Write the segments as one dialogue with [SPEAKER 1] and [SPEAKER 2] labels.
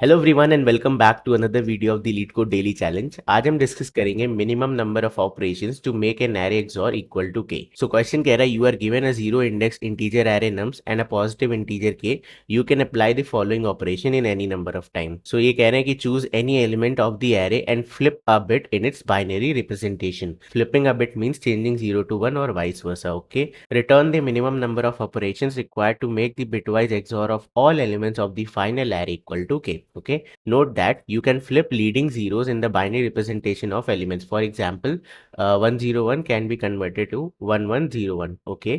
[SPEAKER 1] Hello everyone and welcome back to another video of the LeetCode daily challenge. आज हम discuss करेंगे minimum number of operations to make an array XOR equal to K. So question कह रहा है you are given a zero index integer array nums and a positive integer K, you can apply the following operation in any number of time. So ये कह रहे हैं कि choose any element of the array and flip a bit in its binary representation. Flipping a bit means changing 0 to 1 और vice versa. Okay, return the minimum number of operations required to make the bitwise XOR of all elements of the final array equal to k. Okay, note that you can flip leading zeros in the binary representation of elements. For example, 101 can be converted to 1101. Okay,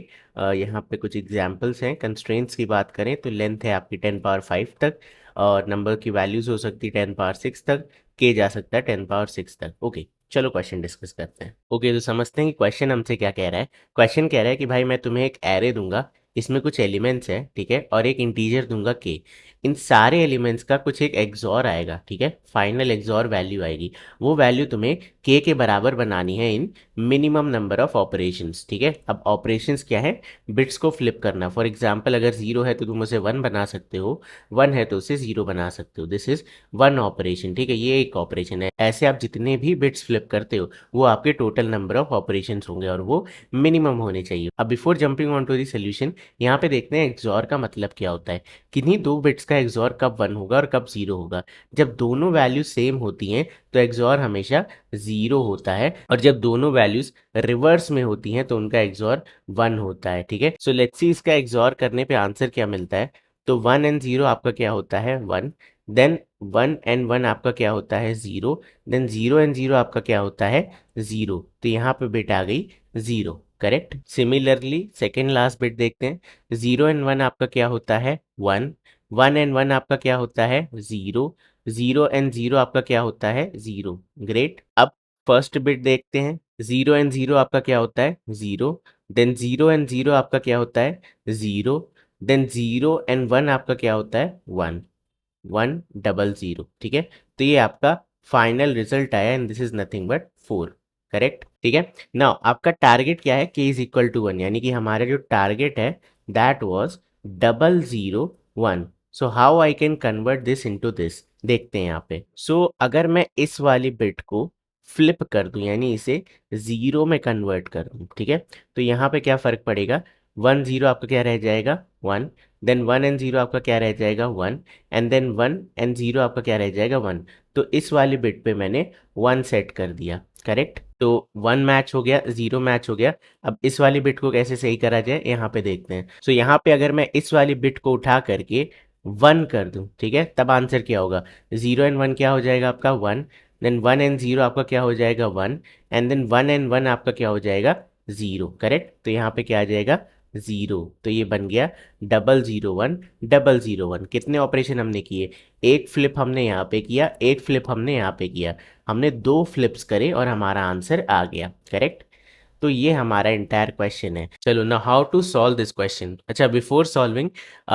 [SPEAKER 1] यहाँ पे कुछ examples हैं। Constraints की बात करें तो length है आपकी 10 पावर 5 तक, और नंबर की वैल्यूज हो सकती है 10 पावर 6 तक, के जा सकता है 10 पावर 6 तक। ओके, चलो क्वेश्चन डिस्कस करते हैं। ओके, तो समझते हैं कि क्वेश्चन हमसे क्या कह रहा है। क्वेश्चन कह रहा है कि भाई मैं तुम्हें एक एरे दूंगा, इसमें कुछ एलिमेंट्स हैं, ठीक है, और एक इंटीजर दूंगा के। इन सारे एलिमेंट्स का कुछ एक एक्सॉर आएगा, ठीक है, फाइनल एक्सॉर वैल्यू आएगी। वो वैल्यू तुम्हें के बराबर बनानी है इन मिनिमम नंबर ऑफ ऑपरेशंस। ठीक है, अब ऑपरेशंस क्या है? बिट्स को फ्लिप करना। फॉर एग्जाम्पल अगर जीरो है तो तुम उसे वन बना सकते हो, वन है तो उसे जीरो बना सकते हो। This is one operation. ठीक है, ये एक ऑपरेशन है। ऐसे आप जितने भी बिट्स फ्लिप करते हो वो आपके टोटल नंबर ऑफ ऑपरेशंस होंगे और वो मिनिमम होने चाहिए। अब before jumping on to the solution, यहाँ पे देखते हैं एक्सॉर का मतलब क्या होता है। किन्हीं दो बिट्स का एक्सॉर कब वन होगा और कब जीरो होगा? जब दोनों वैल्यूज सेम होती हैं तो एक्सॉर हमेशा जीरो होता है, और जब दोनों वैल्यूज रिवर्स में होती हैं तो उनका एक्सॉर वन होता है। ठीक है, सो लेट्स सी इसका एक्सॉर करने पे आंसर क्या मिलता है। तो वन एंड जीरो आपका क्या होता है? One. Then one and one आपका क्या होता है? Zero. Then zero and zero आपका क्या होता है? जीरो। तो यहाँ पे बिट आ गई zero. Correct. Similarly second last bit देखते हैं। जीरो एंड वन आपका क्या होता है? वन। वन एंड वन आपका क्या होता है? जीरो। जीरो एंड जीरो आपका क्या होता है? जीरो। ग्रेट। अब फर्स्ट बिट देखते हैं। जीरो एंड जीरो आपका क्या होता है? Zero. Then zero and zero आपका क्या होता है? Zero. Then zero and one आपका क्या होता है? वन। One double zero. ठीक है, तो ये आपका फाइनल रिजल्ट आया and this is nothing but four. Correct. ठीक है, नाउ आपका टारगेट क्या है? के इज इक्वल टू वन, यानी कि हमारा जो टारगेट है that was double zero one. So how I can convert this into this, देखते हैं यहाँ पे। सो अगर मैं इस वाली बिट को फ्लिप कर दूं, यानी इसे जीरो में कन्वर्ट कर दूं, ठीक है, तो यहाँ पे क्या फर्क पड़ेगा? वन जीरो आपका क्या रह जाएगा? One. Then one and zero आपका क्या रह जाएगा? One. And then one and zero आपका क्या रह जाएगा? वन। तो इस वाली बिट पे मैंने वन सेट कर दिया। करेक्ट, तो वन मैच हो गया, जीरो मैच हो गया। अब इस वाली बिट को कैसे सही करा जाए यहाँ पे देखते हैं। सो यहाँ पे अगर मैं इस वाली बिट को उठा करके वन कर दूं, ठीक है, तब आंसर क्या होगा? जीरो एंड वन क्या हो जाएगा आपका? One. Then one and zero आपका क्या हो जाएगा? One. And then one and one आपका क्या हो जाएगा? जीरो। करेक्ट, तो यहाँ पे क्या आ जाएगा? जीरो। तो ये बन गया double zero one double zero one. कितने ऑपरेशन हमने किए? एक फ्लिप हमने यहाँ पे किया, एक फ्लिप हमने यहाँ पे किया। हमने दो फ्लिप्स करे और हमारा आंसर आ गया। करेक्ट, तो ये हमारा इंटायर क्वेश्चन है। चलो ना, how to solve this question. अच्छा, बिफोर सॉल्विंग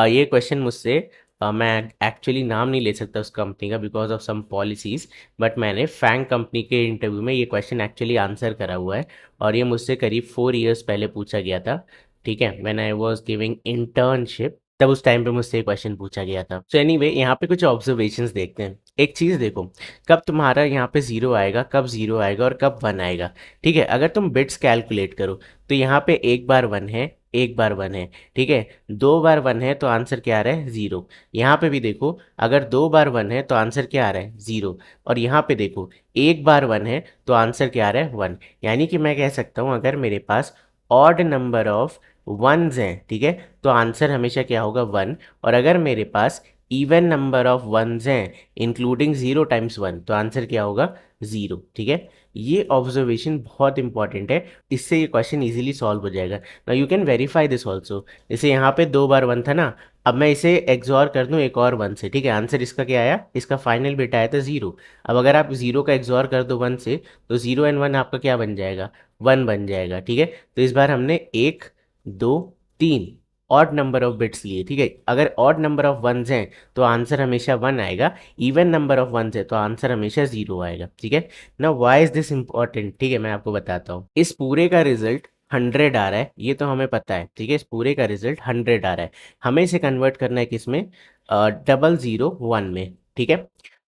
[SPEAKER 1] ये क्वेश्चन मुझसे मैं एक्चुअली नाम नहीं ले सकता उस कंपनी का because of some policies, but मैंने फैंग कंपनी के इंटरव्यू में ये क्वेश्चन एक्चुअली आंसर करा हुआ है, और ये मुझसे करीब 4 years पहले पूछा गया था। ठीक है, when I was giving internship, तब उस टाइम पे मुझसे ये क्वेश्चन पूछा गया था। सो एनीवे, यहाँ पे कुछ ऑब्जर्वेशंस देखते हैं। एक चीज़ देखो, कब तुम्हारा यहाँ पे जीरो आएगा, कब जीरो आएगा और कब वन आएगा। ठीक है, अगर तुम बिट्स कैलकुलेट करो तो यहाँ पे एक बार वन है, एक बार वन है, ठीक है, दो बार वन है तो आंसर क्या आ रहा है? जीरो। यहाँ पे भी देखो, अगर दो बार वन है तो आंसर क्या आ रहा है? जीरो। और यहाँ पे देखो, एक बार वन है तो आंसर क्या आ रहा है? वन। यानी कि मैं कह सकता हूँ अगर मेरे पास ऑड नंबर ऑफ वंस हैं, ठीक है, तो आंसर हमेशा क्या होगा? वन। और अगर मेरे पास इवन नंबर ऑफ वंस हैं इंक्लूडिंग जीरो टाइम्स वन, तो आंसर क्या होगा? जीरो। ठीक है, ये ऑब्जर्वेशन बहुत इंपॉर्टेंट है, इससे ये क्वेश्चन इजीली सॉल्व हो जाएगा। Now you can verify this also. जैसे यहाँ पे दो बार वन था ना, अब मैं इसे एक्सॉर कर दूं एक और वन से, ठीक है, आंसर इसका क्या आया? इसका फाइनल बिट आया था जीरो। अब अगर आप जीरो का एक्सॉर कर दो वन से, तो जीरो एंड वन आपका क्या बन जाएगा? वन बन जाएगा। ठीक है, तो इस बार हमने एक, दो, तीन ऑड नंबर ऑफ बिट्स लिए। ठीक है, अगर ऑड नंबर ऑफ वंस हैं तो आंसर हमेशा वन आएगा, इवन नंबर ऑफ वंस है तो आंसर हमेशा जीरो आएगा। ठीक है, ना व्हाई इज दिस इंपॉर्टेंट? ठीक है, मैं आपको बताता हूँ। इस पूरे का रिजल्ट 100 आ रहा है, ये तो हमें पता है। ठीक है, इस पूरे का रिजल्ट 100 आ रहा है, हमें इसे कन्वर्ट करना है किस में? डबल जीरो वन में। ठीक है।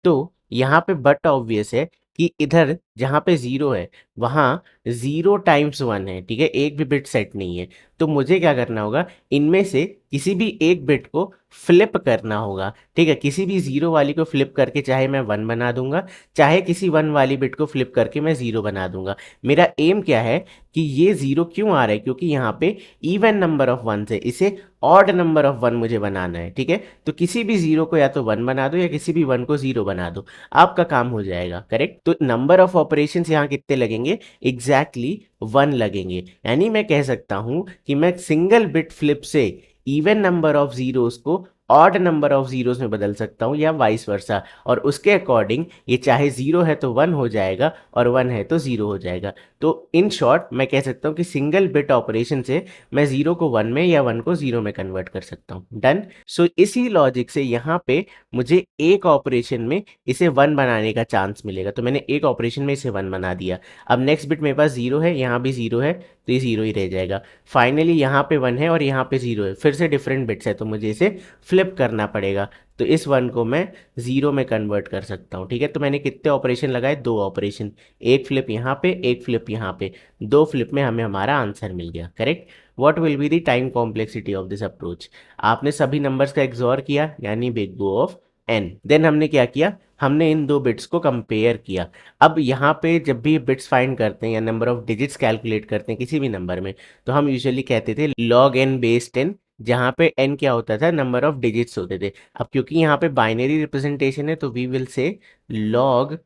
[SPEAKER 1] तो यहाँ पे बट ऑब्वियस है कि इधर जहाँ पे जीरो है वहाँ जीरो टाइम्स वन है, ठीक है, एक भी बिट सेट नहीं है। तो मुझे क्या करना होगा, इनमें से किसी भी एक बिट को फ्लिप करना होगा, ठीक है, किसी भी जीरो वाली को फ्लिप करके चाहे मैं वन बना दूंगा, चाहे किसी वन वाली बिट को फ्लिप करके मैं जीरो बना दूंगा। मेरा एम क्या है कि ये जीरो क्यों आ रहा है, क्योंकि यहाँ पे इवन नंबर ऑफ वन है, इसे ऑड नंबर ऑफ वन मुझे बनाना है, ठीक है। तो किसी भी जीरो को या तो वन बना दो या किसी भी वन को जीरो बना दो, आपका काम हो जाएगा, करेक्ट। तो नंबर ऑफ ऑपरेशंस यहाँ कितने लगेंगे, एग्जैक्टली वन लगेंगे। यानी मैं कह सकता हूं कि मैं सिंगल बिट फ्लिप से इवन नंबर ऑफ जीरोस को ऑड नंबर ऑफ जीरोस में बदल सकता हूं या वाइस वर्सा, और उसके अकॉर्डिंग ये चाहे जीरो है तो वन हो जाएगा और वन है तो जीरो हो जाएगा। तो इन शॉर्ट मैं कह सकता हूं कि सिंगल बिट ऑपरेशन से मैं जीरो को वन में या वन को जीरो में कन्वर्ट कर सकता हूं। डन। सो इसी लॉजिक से यहाँ पे मुझे एक ऑपरेशन में इसे वन बनाने का चांस मिलेगा, तो मैंने एक ऑपरेशन में इसे वन बना दिया। अब नेक्स्ट बिट मेरे पास जीरो है, यहाँ भी जीरो है, तो ये जीरो ही रह जाएगा। फाइनली यहाँ पे वन है और यहाँ पे जीरो है, फिर से डिफरेंट बिट्स है, तो मुझे इसे फ्लिप करना पड़ेगा। तो इस वन को मैं जीरो में कन्वर्ट कर सकता हूँ, ठीक है। तो मैंने कितने ऑपरेशन लगाए, दो ऑपरेशन, एक फ्लिप यहाँ पे एक फ्लिप यहाँ पे, दो फ्लिप में हमें हमारा आंसर मिल गया, correct. What will be the time complexity of this approach. आपने सभी नंबर्स का एक्सॉर किया यानी big O of n, then हमने क्या किया, हमने इन दो बिट्स को कंपेयर किया। अब यहाँ पे जब भी बिट्स फाइंड करते हैं या नंबर ऑफ डिजिट्स कैलकुलेट करते हैं किसी भी नंबर में, तो हम यूजुअली कहते थे log n बेस 10, जहाँ पे n क्या होता था, नंबर ऑफ डिजिट्स होते थे। अब क्योंकि यहाँ पे बाइनरी रिप्रेजेंटेशन है तो we will say log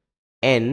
[SPEAKER 1] n,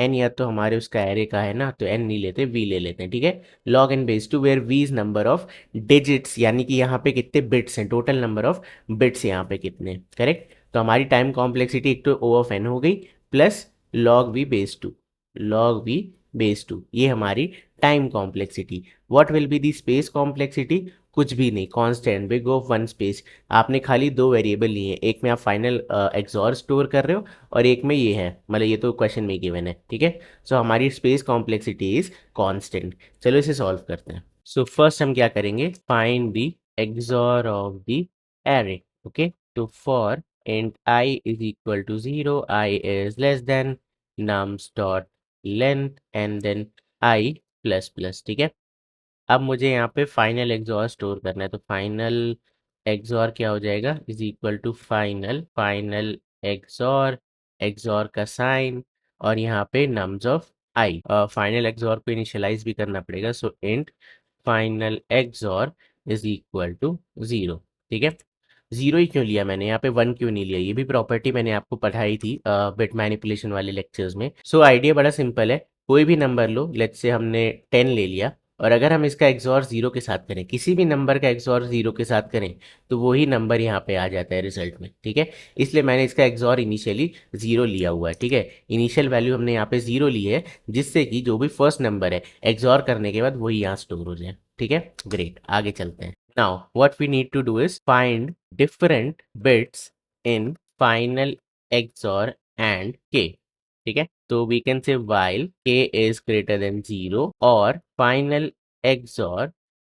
[SPEAKER 1] n या तो हमारे उसका एरे का है ना, तो n नहीं लेते, v ले लेते हैं, ठीक है। log n base two where v is number of digits, यानी कि यहाँ पे कितने बिट्स हैं, टोटल नंबर ऑफ बिट्स यहाँ पे कितने, करेक्ट। तो हमारी टाइम कॉम्प्लेक्सिटी एक तो O ऑफ n हो गई plus log v base two, log v base two, ये हमारी time complexity. What will be the space complexity, कुछ भी नहीं, constant big of one space. आपने खाली दो वेरिएबल लिए हैं, एक में आप फाइनल एक्सॉर स्टोर कर रहे हो और एक में ये है, मतलब ये तो क्वेश्चन में गिवन है, ठीक है। सो हमारी स्पेस कॉम्प्लेक्सिटी इज कांस्टेंट। चलो इसे सॉल्व करते हैं। सो फर्स्ट हम क्या करेंगे, find the XOR of the array, okay. तो for int I is equal to 0, I is less than nums dot length and then I plus plus, ठीक है। अब मुझे यहाँ पे फाइनल एक्सॉर स्टोर करना है, तो फाइनल एक्सॉर क्या हो जाएगा, is equal to final final XOR, XOR का साइन और यहाँ पे nums of I. Final XOR को इनिशियलाइज भी करना पड़ेगा, so int final XOR is equal to zero, ठीक है। जीरो ही क्यों लिया मैंने, यहाँ पे वन क्यों नहीं लिया, ये भी प्रॉपर्टी मैंने आपको पढ़ाई थी बिट मैनिपुलेशन वाले लेक्चर्स में। सो आइडिया बड़ा सिंपल है, कोई भी नंबर लो, लेट्स से हमने 10 ले लिया, और अगर हम इसका एक्सॉर जीरो के साथ करें, किसी भी नंबर का एक्सॉर जीरो के साथ करें, तो वही नंबर यहाँ पे आ जाता है रिजल्ट में, ठीक है। इसलिए मैंने इसका एक्सॉर इनिशियली जीरो लिया हुआ है, ठीक है। इनिशियल वैल्यू हमने यहाँ पे जीरो ली है, जिससे कि जो भी फर्स्ट नंबर है एक्सॉर करने के बाद वही यहाँ स्टोर हो जाए, ठीक है। ग्रेट, आगे चलते हैं। Now, what we need to do is find different bits in final XOR and K. ठीक है, तो we can say while K is greater than 0 और final XOR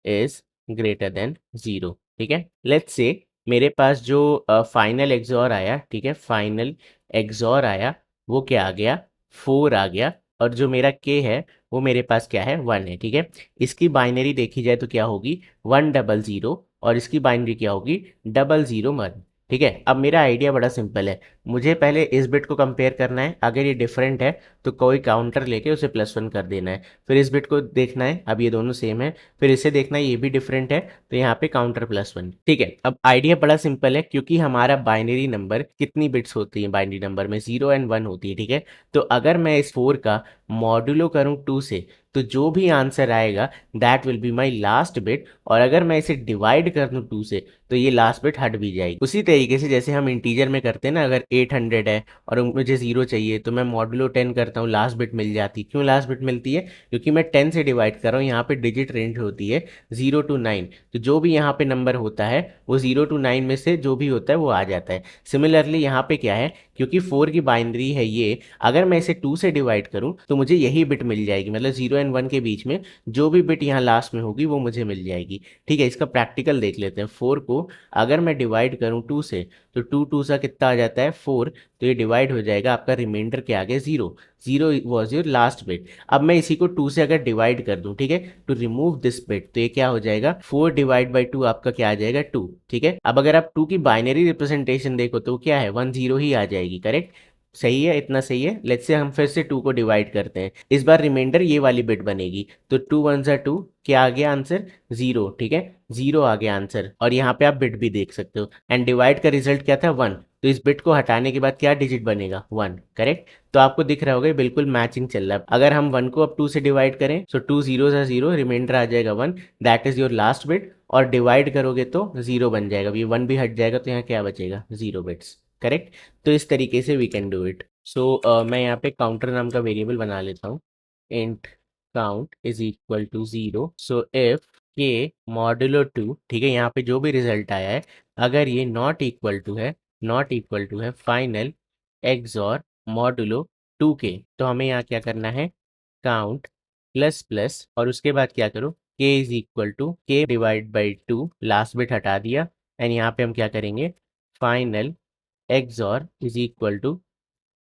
[SPEAKER 1] is greater than 0, ठीक है। Let's say मेरे पास जो फाइनल XOR आया, ठीक है, फाइनल XOR आया, वो क्या आ गया, 4 आ गया, और जो मेरा K है वो मेरे पास क्या है, 1 है, ठीक है। इसकी बाइनरी देखी जाए तो क्या होगी, 100, और इसकी बाइनरी क्या होगी, 001, ठीक है। अब मेरा आइडिया बड़ा सिंपल है, मुझे पहले इस बिट को कंपेयर करना है, अगर ये डिफरेंट है तो कोई काउंटर लेके उसे +1 कर देना है, फिर इस बिट को देखना है, अब ये दोनों सेम है, फिर इसे देखना है ये भी डिफरेंट है, तो यहाँ पे काउंटर +1, ठीक है। अब आइडिया बड़ा सिंपल है, क्योंकि हमारा बाइनरी नंबर कितनी बिट्स होती है, बाइनरी नंबर में 0 और 1 होती है, ठीक है। तो अगर मैं इस 4 का मॉड्यूलो करूँ 2 से, तो जो भी आंसर आएगा that will be my last bit, और अगर मैं इसे डिवाइड कर दूं 2 से, तो ये लास्ट बिट हट भी जाएगी। उसी तरीके से जैसे हम इंटीजर में करते हैं ना, अगर 800 है और मुझे 0 चाहिए, तो मैं मॉड्यूलो 10 करता हूँ, लास्ट बिट मिल जाती। क्यों लास्ट बिट मिलती है, क्योंकि मैं 10 से डिवाइड कर रहा हूँ, यहाँ पे डिजिट रेंज होती है 0 to 9, तो जो भी यहाँ पे नंबर होता है वो 0 to 9 में से जो भी होता है वो आ जाता है। सिमिलरली यहाँ पे क्या है, क्योंकि 4 की बाइनरी है ये, अगर मैं इसे 2 से डिवाइड करूं तो मुझे यही बिट मिल जाएगी, मतलब 0 और 1 के बीच में जो भी बिट यहाँ लास्ट में होगी वो मुझे मिल जाएगी, ठीक है। इसका प्रैक्टिकल देख लेते हैं। 4 को अगर मैं डिवाइड करूं 2 से, तो 2 2 सा कितना आ जाता है 4, तो ये डिवाइड हो जाएगा आपका रिमाइंडर के आगे 0, 0 वॉज योर लास्ट बिट। अब मैं इसी को 2 से अगर डिवाइड कर दूं, ठीक है, टू रिमूव दिस बिट, तो ये क्या हो जाएगा 4 डिवाइड बाई 2 आपका क्या आ जाएगा 2, ठीक है। अब अगर आप 2 की बाइनरी रिप्रेजेंटेशन देखो तो क्या है 1 0 ही आ जाएगी, करेक्ट। सही है, इतना सही है। लेट्स से हम फिर से 2 को डिवाइड करते हैं, इस बार रिमाइंडर ये वाली बिट बनेगी, तो 2 1 ज़ा 2, क्या आ गया आंसर 0, ठीक है, 0 आ गया आंसर। और यहाँ पे आप बिट भी देख सकते हो, एंड डिवाइड का रिजल्ट क्या था 1, तो इस बिट को हटाने के बाद क्या डिजिट बनेगा 1, करेक्ट। तो आपको दिख रहा होगा ये बिल्कुल मैचिंग चल रहा है। अगर हम 1 को अब 2 से डिवाइड करें, सो 2 0 ज़ा 0, रिमाइंडर आ जाएगा 1, that is your last bit, और डिवाइड करोगे तो 0 बन जाएगा, ये 1 भी हट जाएगा, तो यहाँ क्या बचेगा 0 बिट्स, करेक्ट। तो इस तरीके से वी कैन डू इट। सो मैं यहाँ पे काउंटर नाम का वेरिएबल बना लेता हूँ, int count is equal to 0। So if k modulo 2, ठीक है, यहाँ पे जो भी रिजल्ट आया है अगर ये नॉट इक्वल टू है फाइनल एक्सॉर मॉडुलो 2 के, तो हमें यहाँ क्या करना है काउंट प्लस प्लस, और उसके बाद क्या करो k is equal to k divide by 2, last bit हटा दिया, एंड यहाँ पे हम क्या करेंगे final XOR is equal to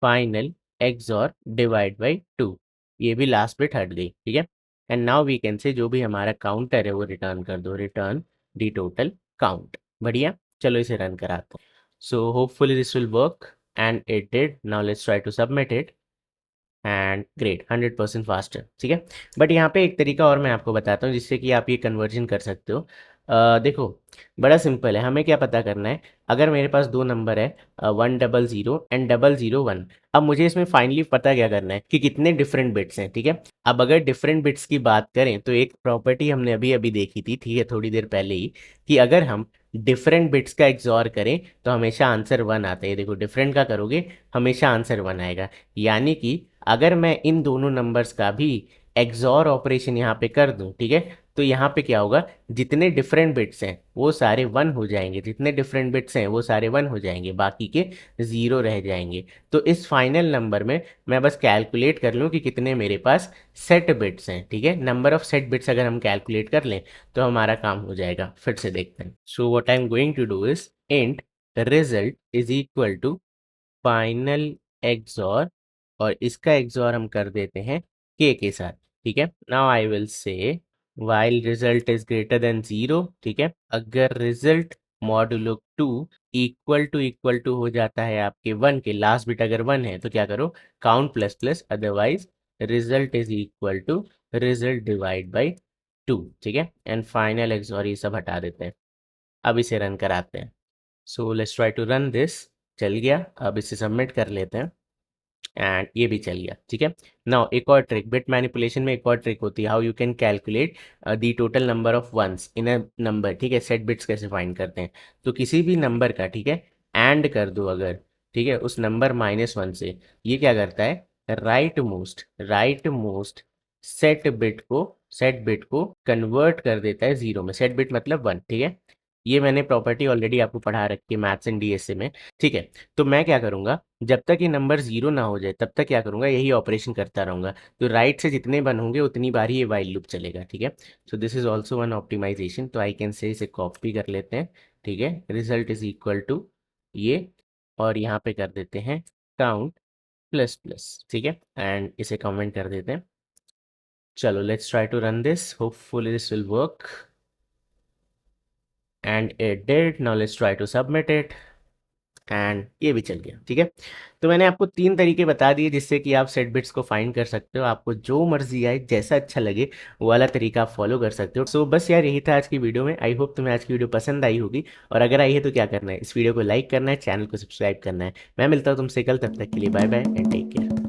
[SPEAKER 1] final XOR divide by 2, ये भी लास्ट बिट हट गई, ठीक है। And now we can say जो भी हमारा काउंटर है वो रिटर्न कर दो, रिटर्न दी टोटल काउंट। बढ़िया, चलो इसे रन कराते हैं। So hopefully this will work, and it did. Now let's try to submit it, and great 100% faster, ठीक है। बट यहाँ पे एक तरीका और मैं आपको बताता हूँ जिससे कि आप ये कन्वर्जन कर सकते हो। देखो बड़ा सिंपल है, हमें क्या पता करना है, अगर मेरे पास दो नंबर है 100 एंड 001, अब मुझे इसमें फाइनली पता क्या करना है कि कितने डिफरेंट बिट्स हैं, ठीक है। अब अगर डिफरेंट बिट्स की बात करें तो एक प्रॉपर्टी हमने अभी अभी देखी थी, ठीक है, थोड़ी देर पहले ही, कि अगर हम डिफरेंट बिट्स का एक्सॉर करें तो हमेशा आंसर 1 आता है। देखो डिफरेंट का करोगे हमेशा आंसर 1 आएगा, यानी कि अगर मैं इन दोनों नंबर्स का भी एक्सॉर ऑपरेशन यहाँ पे कर दूं, ठीक है, तो यहाँ पे क्या होगा जितने डिफरेंट बिट्स हैं वो सारे 1 हो जाएंगे, जितने डिफरेंट बिट्स हैं वो सारे 1 हो जाएंगे, बाकी के 0 रह जाएंगे। तो इस फाइनल नंबर में मैं बस कैलकुलेट कर लूँ कि कितने मेरे पास सेट बिट्स हैं, ठीक है। नंबर ऑफ सेट बिट्स अगर हम कैलकुलेट कर लें तो हमारा काम हो जाएगा। फिर से देखते हैं। So what I am going to do is int result is equal to final XOR, और इसका एक्सॉर हम कर देते हैं के साथ, ठीक है। Now I will say while result is greater than 0, ठीक है, अगर रिजल्ट मॉडुलो 2 इक्वल टू हो जाता है आपके 1 के, लास्ट बिट अगर 1 है तो क्या करो count plus plus, otherwise result is equal to result divide by 2, ठीक है। एंड फाइनल एक्सॉर ये सब हटा देते हैं। अब इसे रन कराते हैं। So let's try to run this. चल गया, अब इसे सबमिट कर लेते हैं, एंड ये भी चल गया, ठीक है। नाउ एक और ट्रिक, बिट मैनिपुलेशन में एक और ट्रिक होती है, how you can calculate the total number of ones in a number, ठीक है। सेट बिट्स कैसे फाइंड करते हैं, तो किसी भी नंबर का, ठीक है, एंड कर दो अगर, ठीक है, उस नंबर -1 से, ये क्या करता है राइट मोस्ट सेट बिट को कन्वर्ट कर देता है 0 में, सेट बिट मतलब 1, ठीक है। ये मैंने प्रॉपर्टी ऑलरेडी आपको पढ़ा रखी है मैथ्स एंड डीएसए में, ठीक है। तो मैं क्या करूंगा, जब तक ये नंबर 0 ना हो जाए तब तक क्या करूंगा यही ऑपरेशन करता रहूंगा, तो राइट से जितने बन होंगे उतनी बार ही ये वाइल लूप चलेगा, ठीक है। So this is also one optimization, तो आई कैन से इसे कॉपी कर लेते हैं, ठीक है, रिजल्ट इज इक्वल टू ये, और यहाँ पे कर देते हैं काउंट प्लस प्लस, ठीक है, एंड इसे कमेंट कर देते हैं। चलो let's try to run this, hopefully this will work, and it did. Now let's try to submit it, and ये भी चल गया, ठीक है। तो मैंने आपको 3 तरीके बता दिए जिससे कि आप सेट बिट्स को फाइंड कर सकते हो, आपको जो मर्जी आए जैसा अच्छा लगे वो वाला तरीका आप फॉलो कर सकते हो। सो बस यार यही था आज की वीडियो में, आई होप तुम्हें आज की वीडियो पसंद आई होगी, और अगर आई है तो क्या करना है, इस वीडियो को लाइक करना है, चैनल को सब्सक्राइब करना है। मैं मिलता हूँ तुमसे कल, तब तक के लिए bye bye and take care.